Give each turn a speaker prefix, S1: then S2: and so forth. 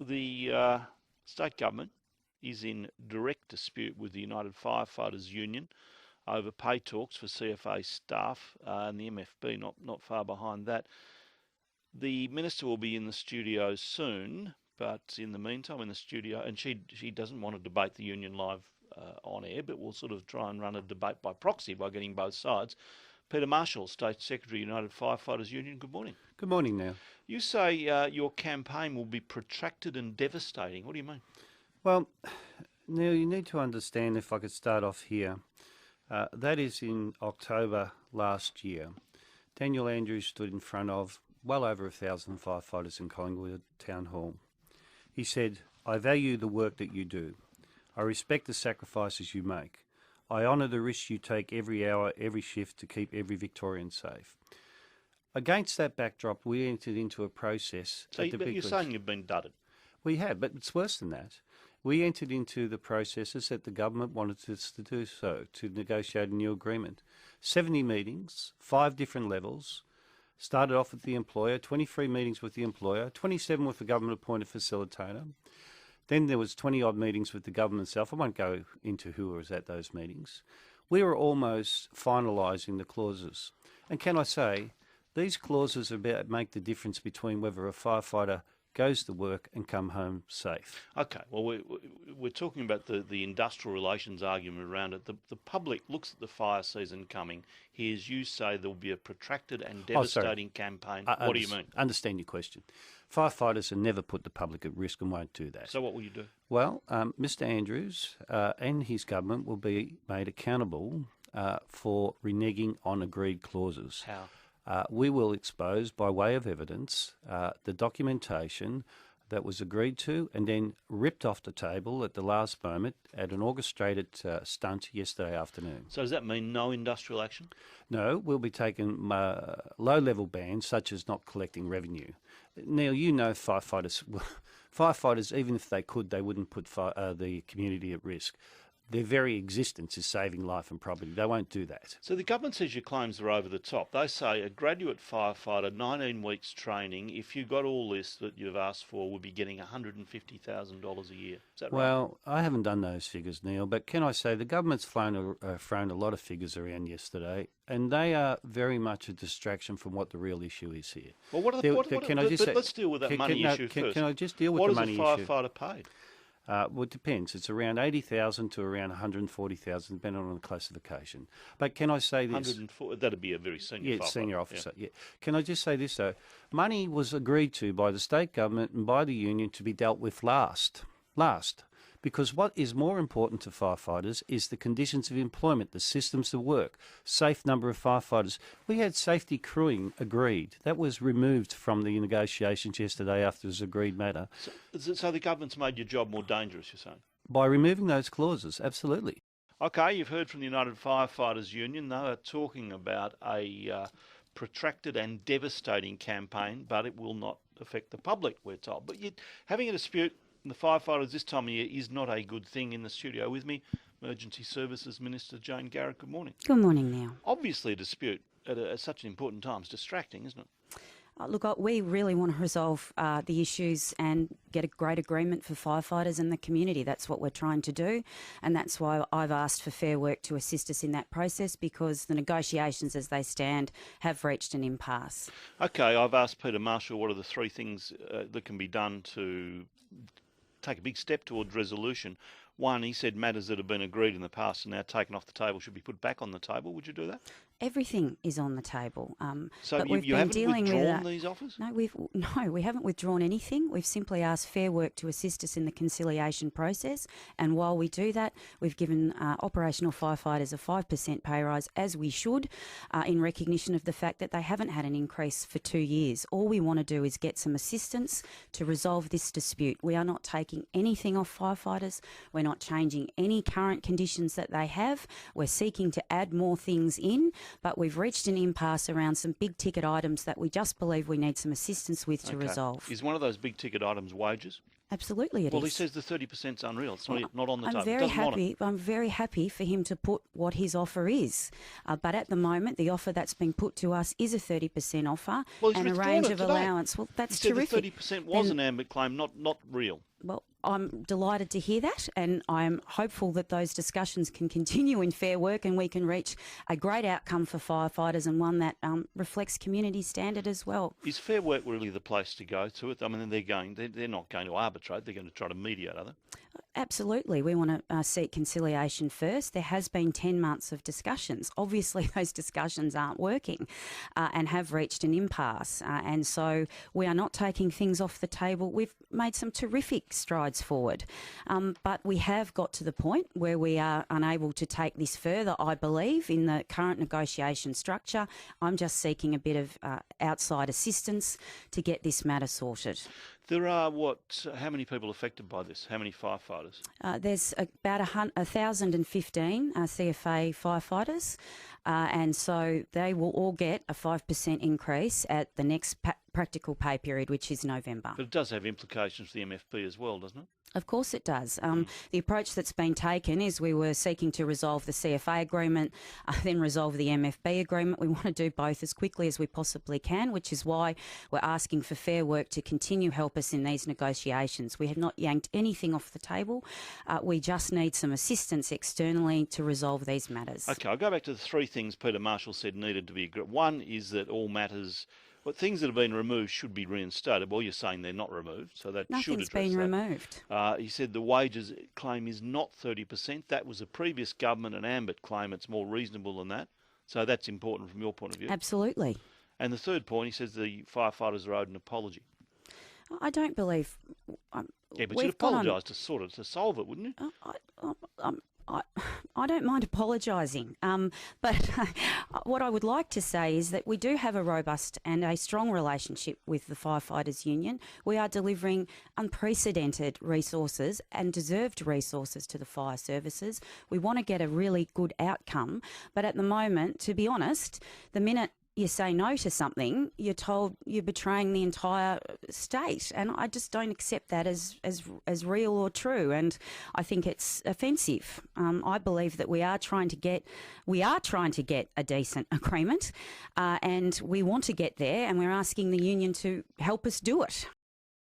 S1: the state government is in direct dispute with the United Firefighters Union over pay talks for CFA staff, and the MFB not far behind that. The minister will be in the studio soon, but in the meantime, in the studio, and she doesn't want to debate the union live on air, but we'll sort of try and run a debate by proxy by getting both sides. Peter Marshall, State Secretary, United Firefighters Union, good morning.
S2: Good morning, Neil.
S1: You say your campaign will be protracted and devastating. What do you mean?
S2: Well, Neil, you need to understand, if I could start off here, that is in October last year. Daniel Andrews stood in front of well over 1,000 firefighters in Collingwood Town Hall. He said, "I value the work that you do. I respect the sacrifices you make. I honour the risks you take every hour, every shift to keep every Victorian safe." Against that backdrop, we entered into a process.
S1: So you're saying you've been dudded?
S2: We have, but it's worse than that. We entered into the processes that the government wanted us to do so, to negotiate a new agreement. 70 meetings, 5 different levels. Started off with the employer, 23 meetings with the employer, 27 with the government-appointed facilitator. Then there was 20-odd meetings with the government itself. I won't go into who was at those meetings. We were almost finalising the clauses. And can I say, these clauses make the difference between whether a firefighter goes to work and come home safe.
S1: Okay, well, we're talking about the industrial relations argument around it. The public looks at the fire season coming, hears you say there will be a protracted and devastating campaign. What do you mean?
S2: Understand your question. Firefighters have never put the public at risk and won't do that.
S1: So what will you do?
S2: Well, Mr Andrews and his government will be made accountable for reneging on agreed clauses.
S1: How?
S2: We will expose, by way of evidence, the documentation that was agreed to and then ripped off the table at the last moment at an orchestrated stunt yesterday afternoon.
S1: So does that mean no industrial action?
S2: No, we'll be taking low-level bans such as not collecting revenue. Neil, you know firefighters, even if they could, they wouldn't put the community at risk. Their very existence is saving life and property. They won't do that.
S1: So the government says your claims are over the top. They say a graduate firefighter, 19 weeks training, if you got all this that you've asked for, would be getting $150,000 a year. Is that right?
S2: Well, I haven't done those figures, Neil, but can I say the government's thrown a lot of figures around yesterday, and they are very much a distraction from what the real issue is here.
S1: Well, let's deal with that money issue first.
S2: Can I just deal with the money issue?
S1: What is a firefighter paid?
S2: Well, it depends. It's around 80,000 to around 140,000, depending on the classification. But can I say this?
S1: 140, that'd be a very senior firefighter.
S2: Senior officer, yeah. Can I just say this, though? Money was agreed to by the state government and by the union to be dealt with last. Because what is more important to firefighters is the conditions of employment, the systems of work, safe number of firefighters. We had safety crewing agreed. That was removed from the negotiations yesterday after it was agreed matter.
S1: So the government's made your job more dangerous, you're saying?
S2: By removing those clauses, absolutely.
S1: Okay, you've heard from the United Firefighters Union. They are talking about a protracted and devastating campaign, but it will not affect the public, we're told. But having a dispute the firefighters this time of year is not a good thing. In the studio with me, Emergency Services Minister Jane Garrett. Good morning.
S3: Good morning, Neil.
S1: Obviously a dispute at such an important time is distracting, isn't it?
S3: Look, we really want to resolve the issues and get a great agreement for firefighters and the community. That's what we're trying to do, and that's why I've asked for Fair Work to assist us in that process, because the negotiations as they stand have reached an impasse.
S1: Okay, I've asked Peter Marshall what are the 3 things that can be done to take a big step towards resolution. One, he said matters that have been agreed in the past and now taken off the table should be put back on the table. Would you do that?
S3: Everything is on the table.
S1: So
S3: but
S1: you haven't withdrawn these offers?
S3: No, we haven't withdrawn anything. We've simply asked Fair Work to assist us in the conciliation process. And while we do that, we've given operational firefighters a 5% pay rise, as we should, in recognition of the fact that they haven't had an increase for 2 years. All we want to do is get some assistance to resolve this dispute. We are not taking anything off firefighters. We're not changing any current conditions that they have. We're seeking to add more things in, but we've reached an impasse around some big ticket items that we just believe we need some assistance with to resolve.
S1: Is one of those big ticket items wages?
S3: Absolutely, it is.
S1: Well, he says the 30% is unreal. It's not on the table.
S3: I'm very happy for him to put what his offer is. But at the moment, the offer that's been put to us is a 30% offer and a range of allowance. Well, that's terrific.
S1: He said the 30% was an ambit claim, not real.
S3: Well, I'm delighted to hear that, and I'm hopeful that those discussions can continue in Fair Work and we can reach a great outcome for firefighters and one that reflects community standard as well.
S1: Is Fair Work really the place to go to it? I mean, they're not going to arbitrate, they're going to try to mediate, are they?
S3: Absolutely. We want to seek conciliation first. There has been 10 months of discussions. Obviously, those discussions aren't working and have reached an impasse. And so we are not taking things off the table. We've made some terrific strides forward. But we have got to the point where we are unable to take this further, I believe, in the current negotiation structure. I'm just seeking a bit of outside assistance to get this matter sorted.
S1: There are, how many people affected by this? How many firefighters?
S3: There's about 1,015 CFA firefighters, and so they will all get a 5% increase at the next practical pay period, which is November.
S1: But it does have implications for the MFB as well, doesn't it?
S3: Of course it does. The approach that's been taken is we were seeking to resolve the CFA agreement, then resolve the MFB agreement. We want to do both as quickly as we possibly can, which is why we're asking for Fair Work to continue help us in these negotiations. We have not yanked anything off the table. We just need some assistance externally to resolve these matters.
S1: Okay, I'll go back to the three things Peter Marshall said needed to be agreed. One is that all matters... But things that have been removed should be reinstated. Well, you're saying they're not removed, so that should address that.
S3: Nothing's been removed.
S1: He said the wages claim is not 30%. That was a previous government and ambit claim. It's more reasonable than that. So that's important from your point of view.
S3: Absolutely.
S1: And the third point, he says the firefighters are owed an apology.
S3: I don't believe...
S1: yeah, but you'd apologise to solve it, wouldn't you?
S3: I don't mind apologising, but what I would like to say is that we do have a robust and a strong relationship with the Firefighters Union. We are delivering unprecedented resources and deserved resources to the fire services. We want to get a really good outcome, but at the moment, to be honest, the minute you say no to something, you're told you're betraying the entire state, and I just don't accept that as real or true, and I think it's offensive. I believe that we are trying to get a decent agreement, and we want to get there, and we're asking the union to help us do it.